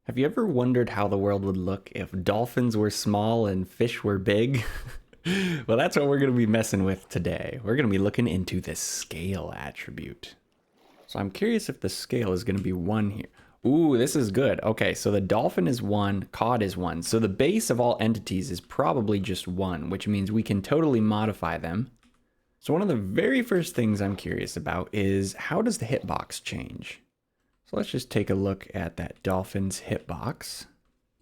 Have you ever wondered how the world would look if dolphins were small and fish were big? Well, that's what we're going to be messing with today. We're going to be looking into the scale attribute. So I'm curious if the scale is going to be 1 here. Ooh, this is good. Okay, so the dolphin is 1, cod is 1. So the base of all entities is probably just 1, which means we can totally modify them. So one of the very first things I'm curious about is how does the hitbox change? So let's just take a look at that dolphin's hitbox.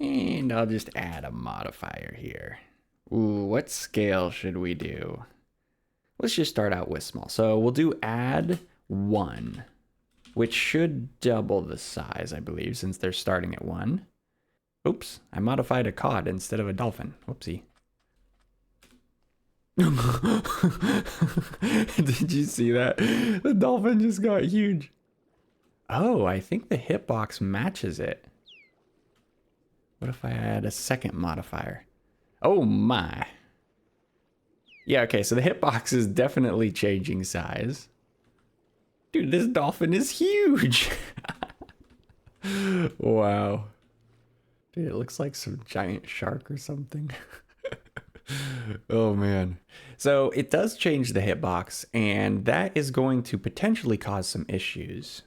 And I'll just add a modifier here. Ooh, what scale should we do? Let's just start out with small. So we'll do add 1, which should double the size, I believe, since they're starting at 1. Oops, I modified a cod instead of a dolphin. Whoopsie. Did you see that? The dolphin just got huge. Oh, I think the hitbox matches it. What if I add a second modifier? Oh my. Yeah, okay, so the hitbox is definitely changing size. Dude, this dolphin is huge. Wow. Dude, it looks like some giant shark or something. Oh man. So it does change the hitbox, and that is going to potentially cause some issues.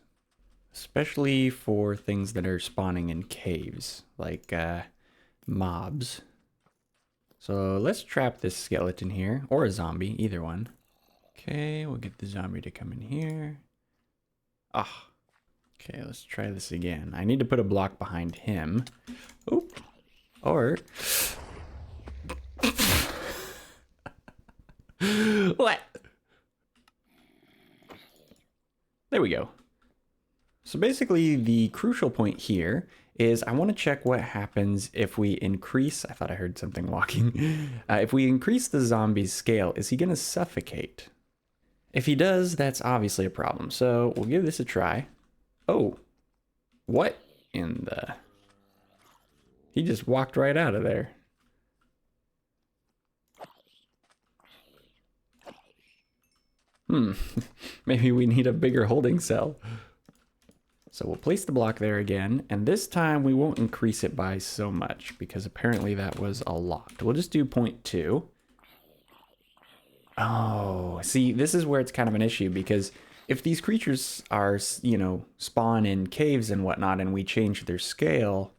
Especially for things that are spawning in caves, like mobs. So let's trap this skeleton here, or a zombie, either one. Okay, we'll get the zombie to come in here. Ah, okay, let's try this again. I need to put a block behind him. Oh, or... What? There we go. So basically the crucial point here is I want to check what happens if we increase, I thought I heard something walking. If we increase the zombie's scale, is he going to suffocate? If he does, that's obviously a problem. So we'll give this a try. Oh, what in the... He just walked right out of there. Maybe we need a bigger holding cell. So we'll place the block there again, and this time we won't increase it by so much because apparently that was a lot. We'll just do 0.2. Oh, see, this is where it's kind of an issue because if these creatures are, you know, spawn in caves and whatnot and we change their scale,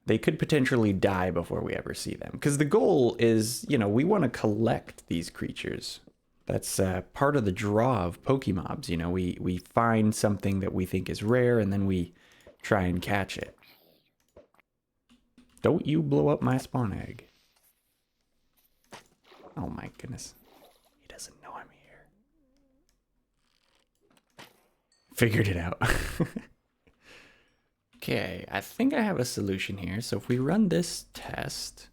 they could potentially die before we ever see them. Because the goal is, you know, we want to collect these creatures. That's part of the draw of Pokemobs. You know, we find something that we think is rare and then we try and catch it. Don't you blow up my spawn egg. Oh my goodness. He doesn't know I'm here. Figured it out. Okay, I think I have a solution here. So if we run this test,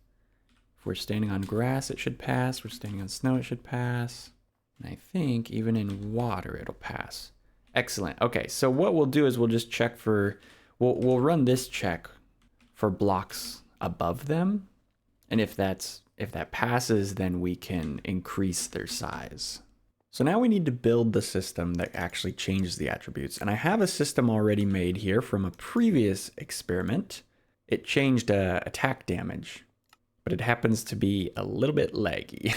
if we're standing on grass, it should pass. We're standing on snow, it should pass. And I think even in water, it'll pass. Excellent. Okay, so what we'll do is we'll just check for, we'll run this check for blocks above them. And if that passes, then we can increase their size. So now we need to build the system that actually changes the attributes. And I have a system already made here from a previous experiment. It changed attack damage, but it happens to be a little bit laggy.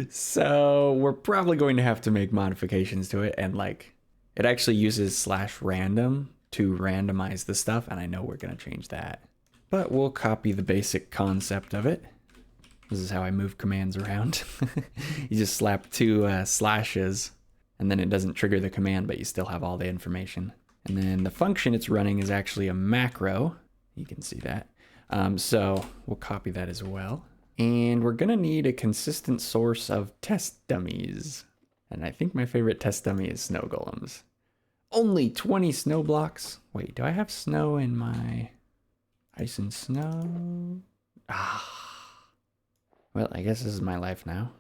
So we're probably going to have to make modifications to it, and like it actually uses /random to randomize the stuff, and I know we're going to change that. But we'll copy the basic concept of it. This is how I move commands around. You just slap 2 slashes and then it doesn't trigger the command, but you still have all the information. And then the function it's running is actually a macro. You can see that. So we'll copy that as well. And we're gonna need a consistent source of test dummies. And I think my favorite test dummy is snow golems. Only 20 snow blocks. Wait, do I have snow in my ice and snow? Ah. Well, I guess this is my life now.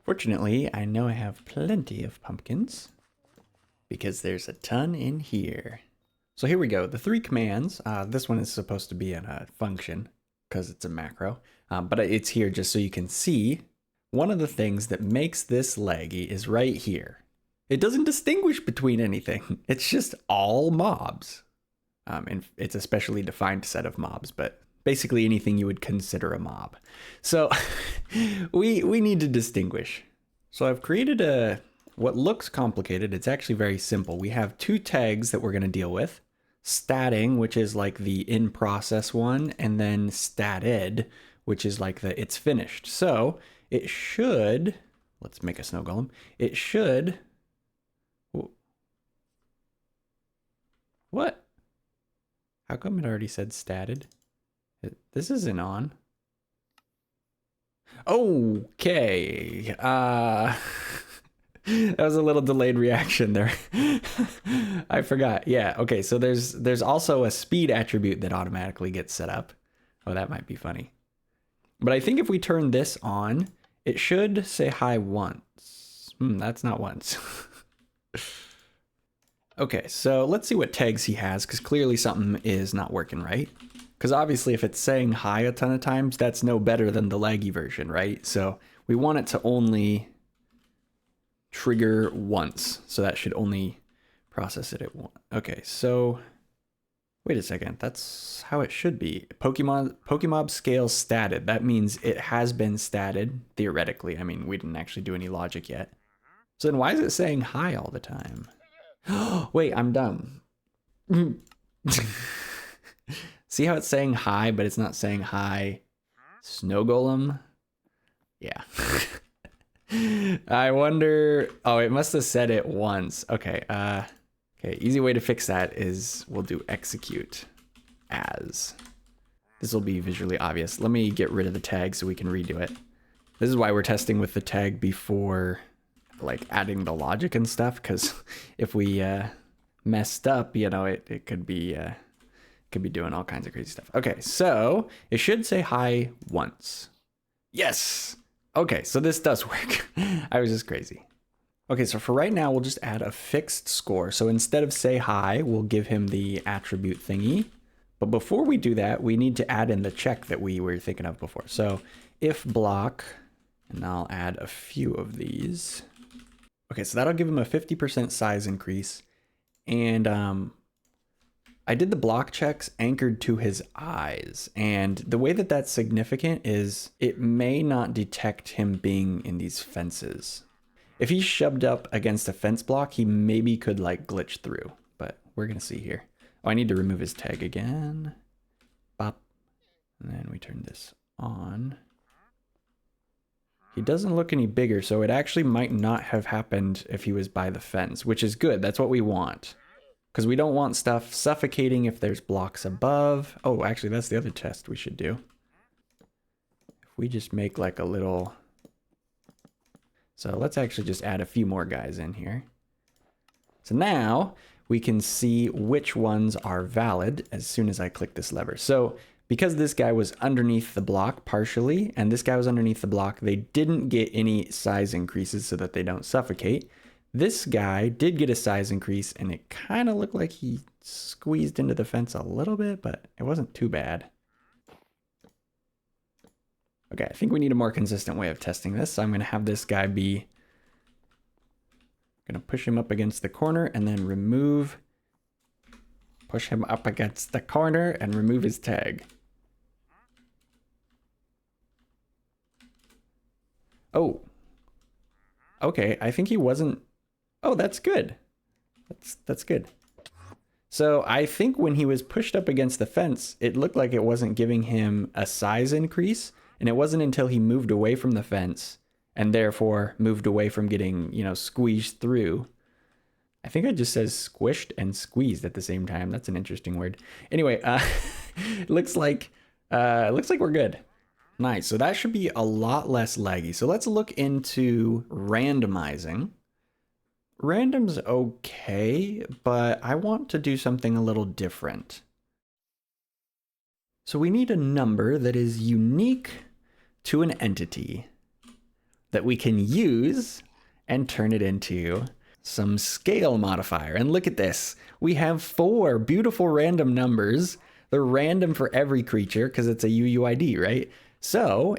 Fortunately, I know I have plenty of pumpkins because there's a ton in here. So here we go. The 3 commands. This one is supposed to be in a function because it's a macro. But it's here just so you can see. One of the things that makes this laggy is right here. It doesn't distinguish between anything. It's just all mobs. And it's a specially defined set of mobs, but basically anything you would consider a mob. So we need to distinguish. So I've created what looks complicated. It's actually very simple. We have two tags that we're going to deal with. Statting, which is like the in process one, and then statted, which is like the it's finished. So it should, let's make a snow golem. It should, what? How come it already said statted? This isn't on. Okay. That was a little delayed reaction there. I forgot. Yeah. Okay. So there's also a speed attribute that automatically gets set up. Oh, that might be funny. But I think if we turn this on, it should say hi once. That's not once. Okay, so let's see what tags he has, because clearly something is not working right. Because obviously if it's saying hi a ton of times, that's no better than the laggy version, right? So we want it to only trigger once. So that should only process it at once. Okay, so wait a second. That's how it should be. Pokemob scale statted. That means it has been statted, theoretically. I mean, we didn't actually do any logic yet. So then why is it saying hi all the time? Wait, I'm dumb. See how it's saying hi, but it's not saying hi, snow golem? Yeah. I wonder, oh, it must have said it once. Okay, okay, easy way to fix that is we'll do execute as. This will be visually obvious. Let me get rid of the tag so we can redo it. This is why we're testing with the tag before like adding the logic and stuff, because if we messed up, you know, it could be doing all kinds of crazy stuff. Okay, so it should say hi once. Yes. Okay, so this does work. I was just crazy. Okay, so for right now, we'll just add a fixed score. So instead of say hi, we'll give him the attribute thingy. But before we do that, we need to add in the check that we were thinking of before. So if block, and I'll add a few of these. Okay, so that'll give him a 50% size increase. And I did the block checks anchored to his eyes. And the way that that's significant is it may not detect him being in these fences. If he's shoved up against a fence block, he maybe could like glitch through, but we're gonna see here. Oh, I need to remove his tag again. Bop. And then we turn this on. He doesn't look any bigger, so it actually might not have happened if he was by the fence, which is good. That's what we want. Because we don't want stuff suffocating if there's blocks above. Oh, actually, that's the other test we should do. If we just make like a little... So let's actually just add a few more guys in here. So now we can see which ones are valid as soon as I click this lever. So because this guy was underneath the block partially, and this guy was underneath the block, they didn't get any size increases so that they don't suffocate. This guy did get a size increase, and it kind of looked like he squeezed into the fence a little bit, but it wasn't too bad. Okay, I think we need a more consistent way of testing this. So I'm going to have this guy be... going to push him up against the corner and then remove... Push him up against the corner and remove his tag. Oh. Okay, I think he wasn't... Oh, that's good. That's good. So I think when he was pushed up against the fence, it looked like it wasn't giving him a size increase. And it wasn't until he moved away from the fence and therefore moved away from getting, you know, squeezed through. I think it just says squished and squeezed at the same time. That's an interesting word. Anyway, it looks like we're good. Nice. So that should be a lot less laggy. So let's look into randomizing. Random's okay, but I want to do something a little different. So we need a number that is unique to an entity that we can use and turn it into some scale modifier. And look at this. We have 4 beautiful random numbers. They're random for every creature because it's a UUID, right? So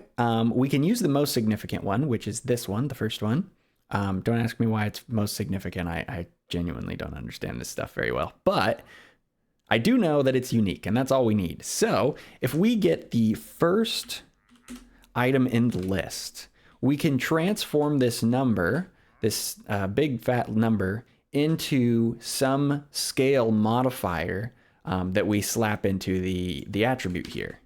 we can use the most significant one, which is this one, the first one. Don't ask me why it's most significant. I genuinely don't understand this stuff very well. But I do know that it's unique, and that's all we need. So if we get the first item in the list, we can transform this number, this big fat number, into some scale modifier that we slap into the attribute here.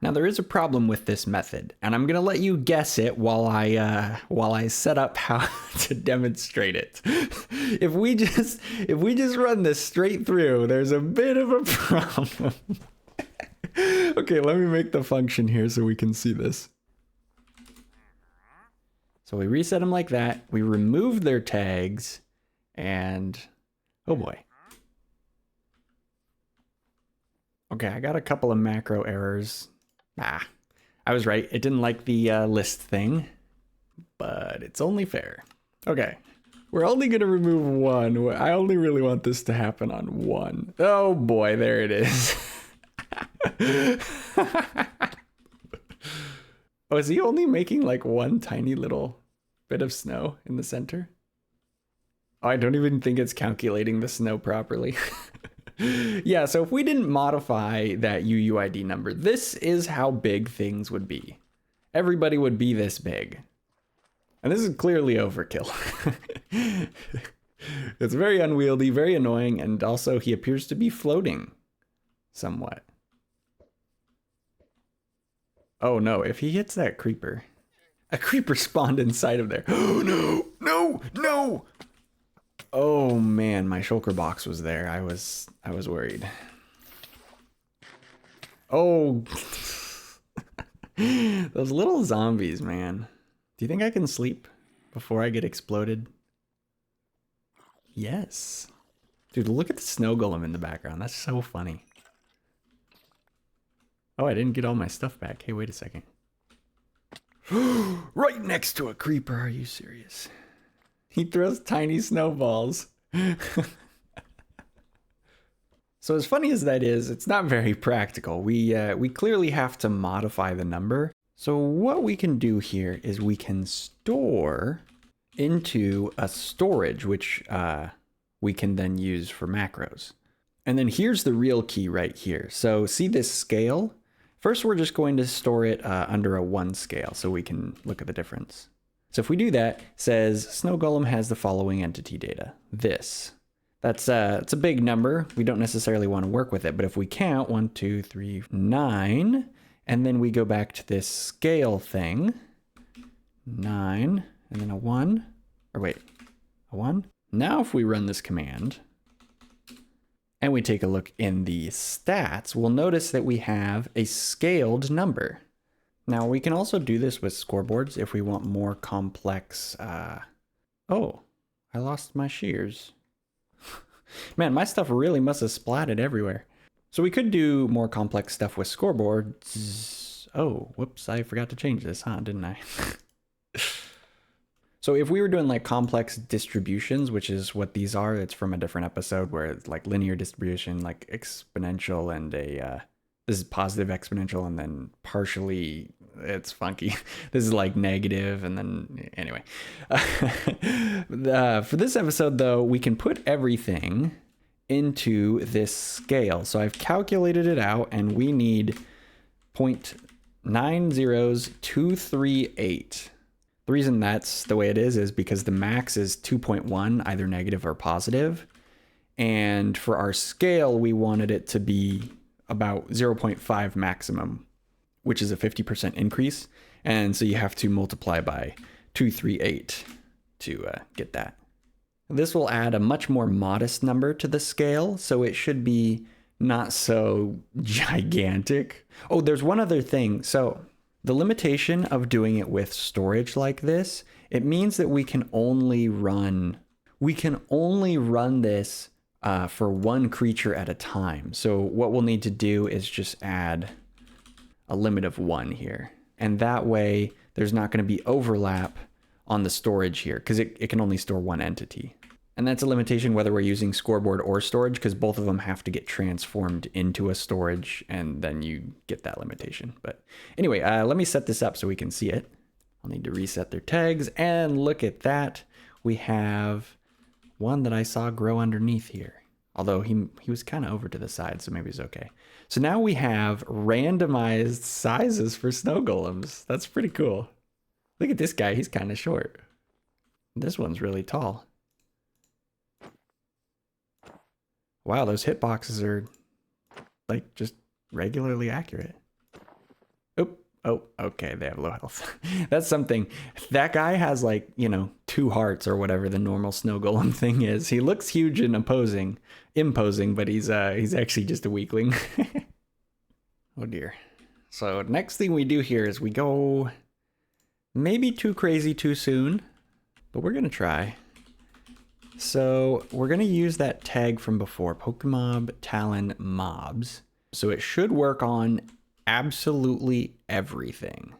Now there is a problem with this method, and I'm gonna let you guess it while I set up how to demonstrate it. If we just run this straight through, there's a bit of a problem. Okay, let me make the function here so we can see this. So we reset them like that. We remove their tags, and oh boy. Okay, I got a couple of macro errors. I was right. It didn't like the list thing, but it's only fair. Okay, we're only going to remove one. I only really want this to happen on one. Oh boy, there it is. Oh, is he only making like one tiny little bit of snow in the center? Oh, I don't even think it's calculating the snow properly. Yeah, so if we didn't modify that UUID number, this is how big things would be. Everybody would be this big. And this is clearly overkill. It's very unwieldy, very annoying, and also he appears to be floating somewhat. Oh no, if he hits that creeper, a creeper spawned inside of there. Oh no, no, no! Oh man, my shulker box was there. I was worried. Oh, those little zombies, man. Do you think I can sleep before I get exploded? Yes. Dude, look at the snow golem in the background. That's so funny. Oh, I didn't get all my stuff back. Hey, wait a second. Right next to a creeper. Are you serious? He throws tiny snowballs. So as funny as that is, it's not very practical. We clearly have to modify the number. So what we can do here is we can store into a storage, which we can then use for macros. And then here's the real key right here. So see this scale? First, we're just going to store it under a 1 scale so we can look at the difference. So if we do that, it says Snow Golem has the following entity data. This. It's a big number. We don't necessarily want to work with it, but if we count 1, 2, 3, 9, and then we go back to this scale thing, 9, and then a 1, or wait, a 1? Now if we run this command, and we take a look in the stats, we'll notice that we have a scaled number. Now we can also do this with scoreboards if we want more complex, oh, I lost my shears. Man, my stuff really must have splatted everywhere. So we could do more complex stuff with scoreboards. Oh, whoops, I forgot to change this, huh, didn't I? So if we were doing like complex distributions, which is what these are, it's from a different episode where it's like linear distribution, like exponential and this is positive exponential and then partially, it's funky. This is like negative and then, anyway. For this episode though, we can put everything into this scale. So I've calculated it out and we need 0.90238. The reason that's the way it is because the max is 2.1, either negative or positive. And for our scale, we wanted it to be about 0.5 maximum, which is a 50% increase. And so you have to multiply by 238 to get that. This will add a much more modest number to the scale, so it should be not so gigantic. Oh, there's one other thing. So the limitation of doing it with storage like this, it means that we can only run this for one creature at a time. So what we'll need to do is just add a limit of 1 here. And that way there's not going to be overlap on the storage here because it can only store one entity. And that's a limitation whether we're using scoreboard or storage because both of them have to get transformed into a storage and then you get that limitation. But anyway, let me set this up so we can see it. I'll need to reset their tags and look at that. We have one that I saw grow underneath here. Although he was kind of over to the side, so maybe he's okay. So now we have randomized sizes for snow golems. That's pretty cool. Look at this guy, he's kind of short. This one's really tall. Wow, those hitboxes are like just regularly accurate. Oh, okay, they have low health. That's something. That guy has like, you know, 2 hearts or whatever the normal snow golem thing is. He looks huge and imposing, but he's actually just a weakling. Oh dear. So next thing we do here is we go maybe too crazy too soon, but we're gonna try. So we're gonna use that tag from before, Pokemob Talon mobs. So it should work on absolutely everything.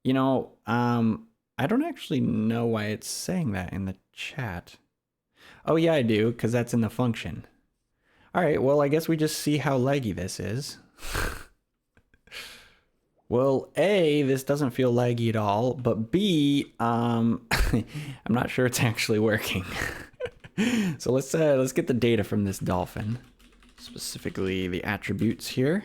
You know, I don't actually know why it's saying that in the chat. Oh yeah, I do, because that's in the function. All right, well, I guess we just see how laggy this is. Well, A, this doesn't feel laggy at all, but B, I'm not sure it's actually working. So let's get the data from this dolphin, specifically the attributes here.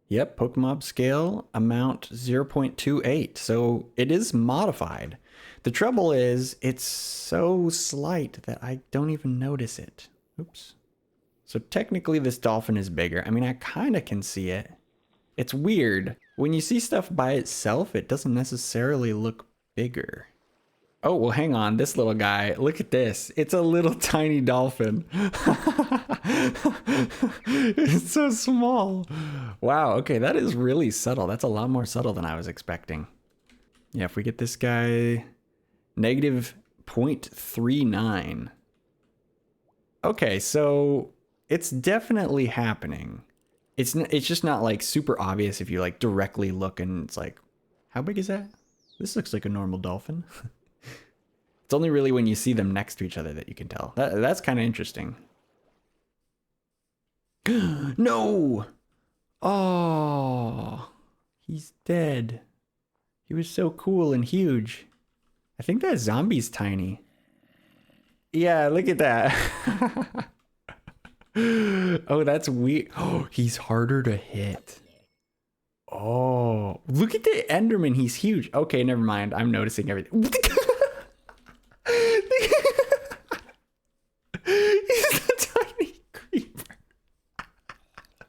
Yep, Pokemob scale amount 0.28. So it is modified. The trouble is it's so slight that I don't even notice it. Oops. So technically this dolphin is bigger. I mean, I kind of can see it. It's weird. When you see stuff by itself, it doesn't necessarily look bigger. Oh, well, hang on. This little guy, look at this. It's a little tiny dolphin. It's so small. Wow, okay, that is really subtle. That's a lot more subtle than I was expecting. Yeah, if we get this guy, negative 0.39. Okay, so it's definitely happening. It's just not like super obvious if you like directly look and it's like, how big is that? This looks like a normal dolphin. It's only really when you see them next to each other that you can tell. That's kind of interesting. No! Oh, he's dead. He was so cool and huge. I think that zombie's tiny. Yeah, look at that. Oh, that's weird. Oh, he's harder to hit. Oh, look at the enderman. He's huge. Okay, never mind. I'm noticing everything. He's a tiny creeper.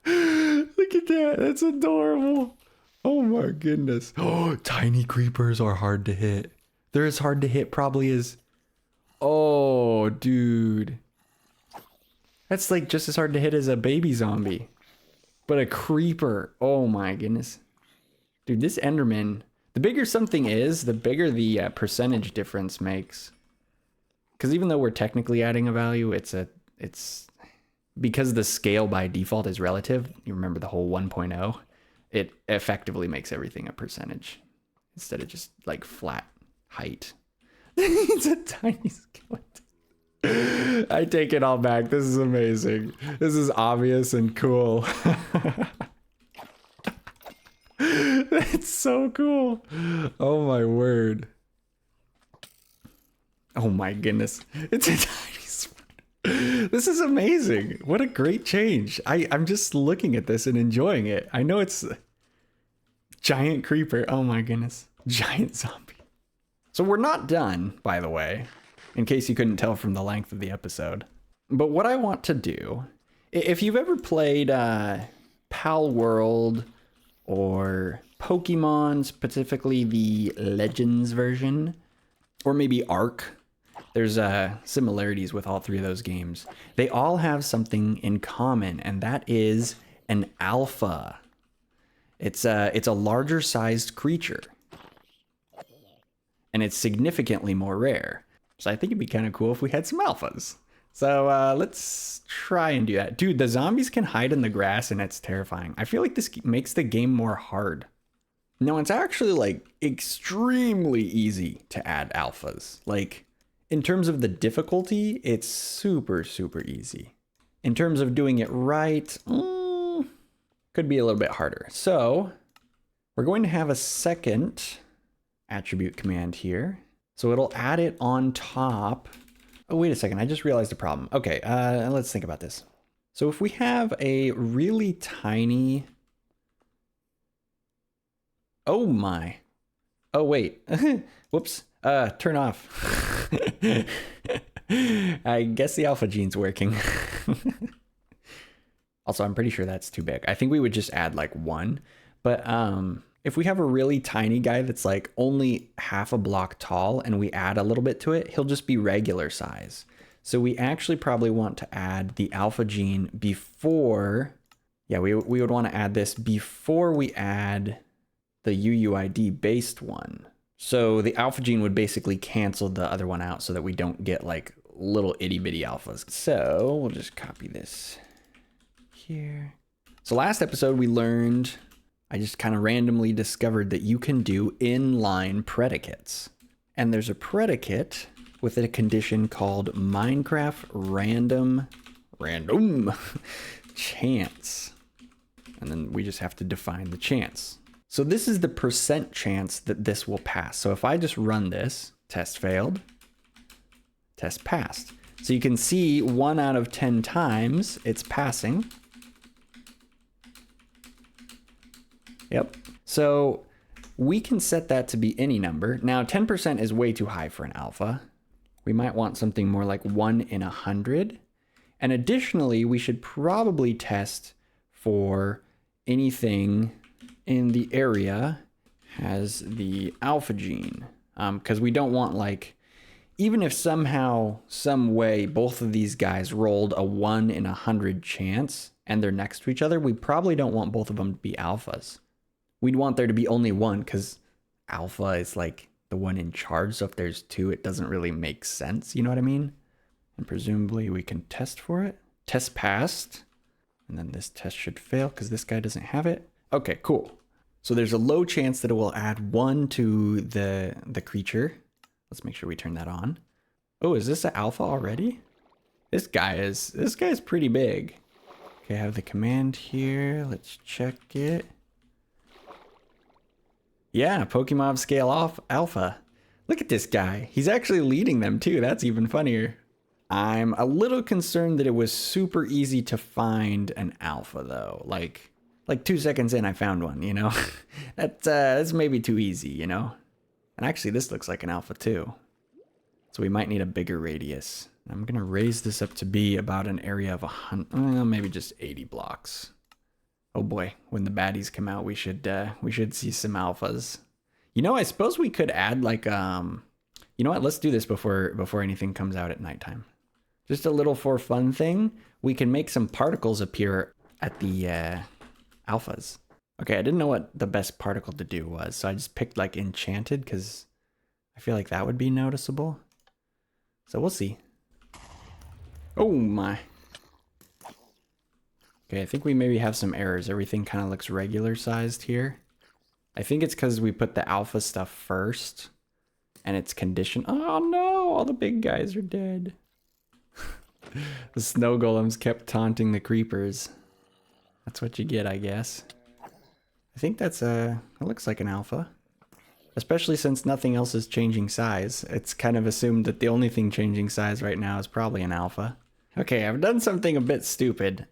Look at that. That's adorable. Oh my goodness. Oh, tiny creepers are hard to hit. They're as hard to hit probably as... Oh, dude. That's like just as hard to hit as a baby zombie. But a creeper. Oh my goodness. Dude, this enderman... The bigger something is, the bigger the percentage difference makes. Because even though we're technically adding a value, it's because the scale by default is relative. You remember the whole 1.0, it effectively makes everything a percentage instead of just like flat height. It's a tiny skeleton. I take it all back. This is amazing. This is obvious and cool. That's so cool. Oh my word. Oh my goodness. It's a tiny spider. This is amazing. What a great change. I'm just looking at this and enjoying it. I know it's giant creeper. Oh my goodness. Giant zombie. So we're not done, by the way, in case you couldn't tell from the length of the episode. But what I want to do, if you've ever played Pal World or Pokemon, specifically the Legends version, or maybe Arc, there's similarities with all 3 of those games. They all have something in common, and that is an alpha. It's a larger sized creature, and it's significantly more rare. So I think it'd be kind of cool if we had some alphas. So let's try and do that. Dude, the zombies can hide in the grass, and it's terrifying. I feel like this makes the game more hard. No, it's actually like extremely easy to add alphas. Like in terms of the difficulty, it's super, super easy. In terms of doing it right, could be a little bit harder. So we're going to have a second attribute command here. So it'll add it on top Oh, wait a second. I just realized a problem. Okay, let's think about this. So if we have a really tiny... Oh my. Oh, wait. Whoops. Turn off. I guess the alpha gene's working. Also, I'm pretty sure that's too big. I think we would just add like one. But if we have a really tiny guy that's like only half a block tall and we add a little bit to it, he'll just be regular size. So we actually probably want to add the alpha gene before... Yeah, we would want to add this before we add the UUID based one. So the alpha gene would basically cancel the other one out so that we don't get like little itty bitty alphas. So we'll just copy this here. So last episode we learned, I just kind of randomly discovered that you can do inline predicates. And there's a predicate with a condition called Minecraft random chance. And then we just have to define the chance. So this is the percent chance that this will pass. So if I just run this, test failed, test passed. So you can see 1 out of 10 times it's passing. Yep. So we can set that to be any number. Now 10% is way too high for an alpha. We might want something more like 1 in 100. And additionally, we should probably test for anything in the area has the alpha gene. Because we don't want like, even if somehow, some way, both of these guys rolled a 1 in 100 chance and they're next to each other, we probably don't want both of them to be alphas. We'd want there to be only one because alpha is like the one in charge. So if there's two, it doesn't really make sense. You know what I mean? And presumably we can test for it. Test passed. And then this test should fail because this guy doesn't have it. Okay, cool. So there's a low chance that it will add 1 to the creature. Let's make sure we turn that on. Oh, is this an alpha already? This guy's pretty big. Okay, I have the command here. Let's check it. Yeah, Pokemob scale off alpha. Look at this guy. He's actually leading them too. That's even funnier. I'm a little concerned that it was super easy to find an alpha though. Like 2 seconds in, I found one, you know? That's maybe too easy, you know? And actually, this looks like an alpha too. So we might need a bigger radius. I'm gonna raise this up to be about an area of 100, maybe just 80 blocks. Oh boy, when the baddies come out, we should see some alphas. You know, I suppose we could add like, you know what? Let's do this before anything comes out at nighttime. Just a little for fun thing. We can make some particles appear at the alphas. Okay, I didn't know what the best particle to do was, so I just picked like enchanted because I feel like that would be noticeable. So we'll see. Oh my. Okay, I think we maybe have some errors. Everything kind of looks regular sized here. I think it's because we put the alpha stuff first and it's conditioned. Oh no, all the big guys are dead. The snow golems kept taunting the creepers. That's what you get, I guess. I think that's it looks like an alpha. Especially since nothing else is changing size. It's kind of assumed that the only thing changing size right now is probably an alpha. Okay, I've done something a bit stupid.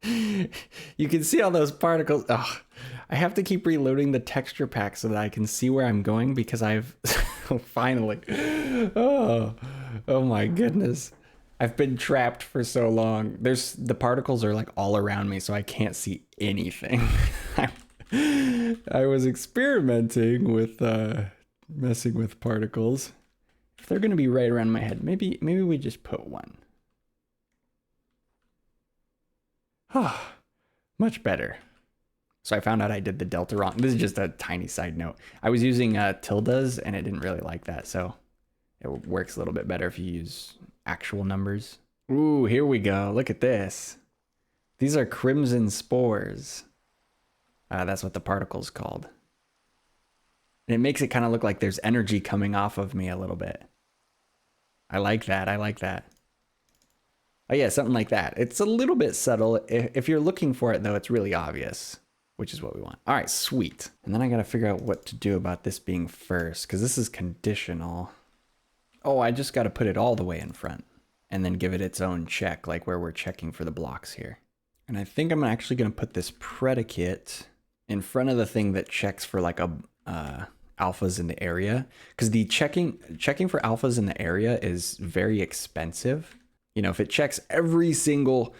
You can see all those particles. Oh, I have to keep reloading the texture pack so that I can see where I'm going because I've finally. Oh my goodness. I've been trapped for so long. The particles are like all around me, so I can't see anything. I was experimenting with messing with particles. If they're gonna be right around my head, maybe we just put one. Ah, much better. So I found out I did the delta wrong. This is just a tiny side note. I was using tildes and it didn't really like that, so it works a little bit better if you use actual numbers. Ooh, here we go. Look at this. These are crimson spores. That's what the particle's called. And it makes it kind of look like there's energy coming off of me a little bit. I like that. I like that. Oh yeah, something like that. It's a little bit subtle. If you're looking for it though, it's really obvious, which is what we want. All right, sweet. And then I got to figure out what to do about this being first, because this is conditional. Oh, I just got to put it all the way in front and then give it its own check, like where we're checking for the blocks here. And I think I'm actually going to put this predicate in front of the thing that checks for like a alphas in the area, because the checking for alphas in the area is very expensive. You know, if it checks every single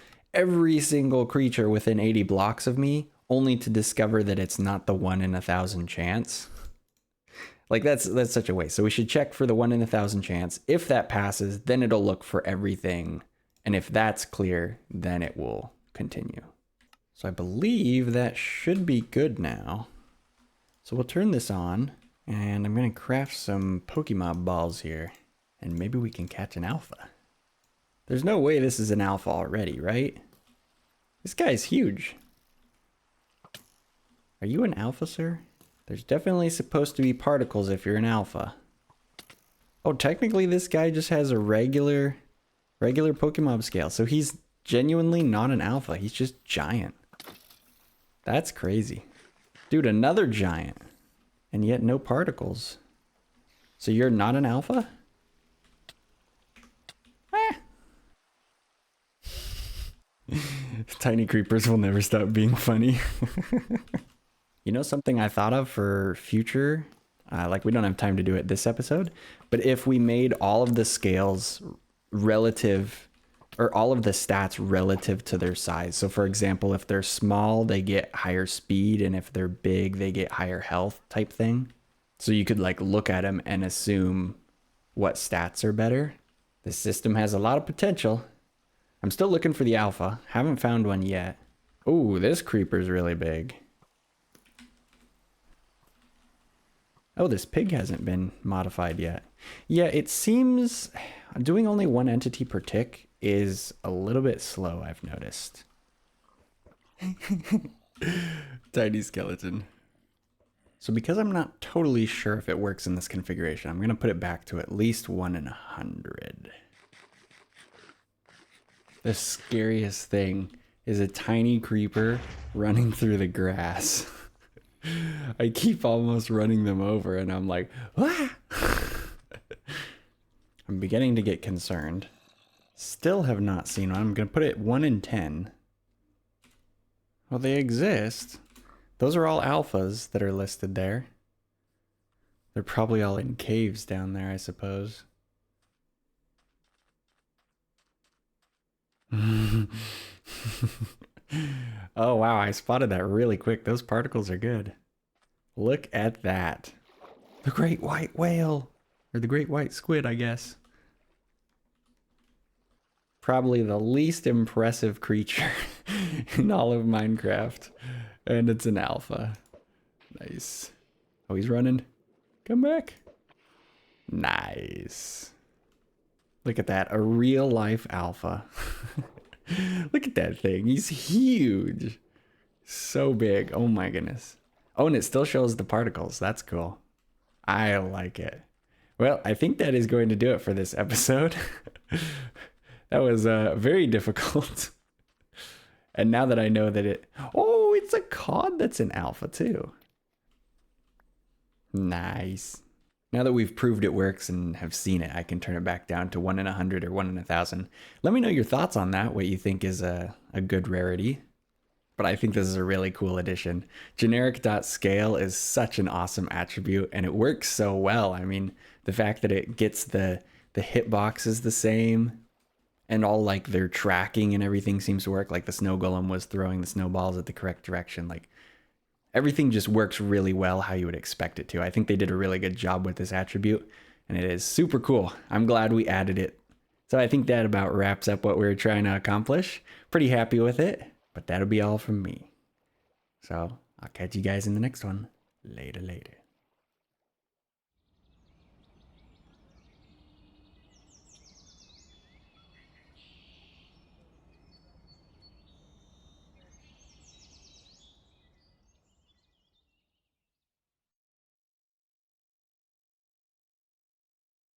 creature within 80 blocks of me, only to discover that it's not the 1 in 1,000 chance. Like that's such a waste. So we should check for the 1 in 1,000 chance. If that passes, then it'll look for everything. And if that's clear, then it will continue. So I believe that should be good now. So we'll turn this on and I'm going to craft some Pokemob balls here and maybe we can catch an alpha. There's no way this is an alpha already, right? This guy's huge. Are you an alpha, sir? There's definitely supposed to be particles if you're an alpha. Oh, technically this guy just has a regular Pokemob scale. So he's genuinely not an alpha. He's just giant. That's crazy. Dude, another giant. And yet no particles. So you're not an alpha? Tiny creepers will never stop being funny. You know something I thought of for future? Like we don't have time to do it this episode, but if we made all of the scales relative, or all of the stats relative to their size. So for example, if they're small, they get higher speed, and if they're big, they get higher health type thing. So you could like look at them and assume what stats are better. This system has a lot of potential. I'm still looking for the alpha. Haven't found one yet. Oh, this creeper's really big. Oh, this pig hasn't been modified yet. Yeah, it seems doing only one entity per tick is a little bit slow, I've noticed. Tiny skeleton. So because I'm not totally sure if it works in this configuration, I'm going to put it back to at least 1 in 100. The scariest thing is a tiny creeper running through the grass. I keep almost running them over and I'm like, ah! I'm beginning to get concerned. Still have not seen one. I'm going to put it 1 in 10. Well, they exist. Those are all alphas that are listed there. They're probably all in caves down there, I suppose. Oh, wow. I spotted that really quick. Those particles are good. Look at that. The great white whale. Or the great white squid, I guess. Probably the least impressive creature in all of Minecraft. And it's an alpha. Nice. Oh, he's running. Come back. Nice. Look at that. A real life alpha. Look at that thing. He's huge. So big. Oh my goodness. Oh, and it still shows the particles. That's cool. I like it. Well, I think that is going to do it for this episode. That was very difficult. And now that I know that it... Oh, it's a cod that's an alpha too. Nice. Now that we've proved it works and have seen it, I can turn it back down to 1 in 100 or 1 in 1,000. Let me know your thoughts on that, what you think is a good rarity. But I think this is a really cool addition. Generic.Scale is such an awesome attribute, and it works so well. I mean, the fact that it gets the hitbox is the same, and all like their tracking and everything seems to work. Like the snow golem was throwing the snowballs at the correct direction. Like everything just works really well how you would expect it to. I think they did a really good job with this attribute, and it is super cool. I'm glad we added it. So I think that about wraps up what we were trying to accomplish. Pretty happy with it. But that'll be all from me. So I'll catch you guys in the next one. Later.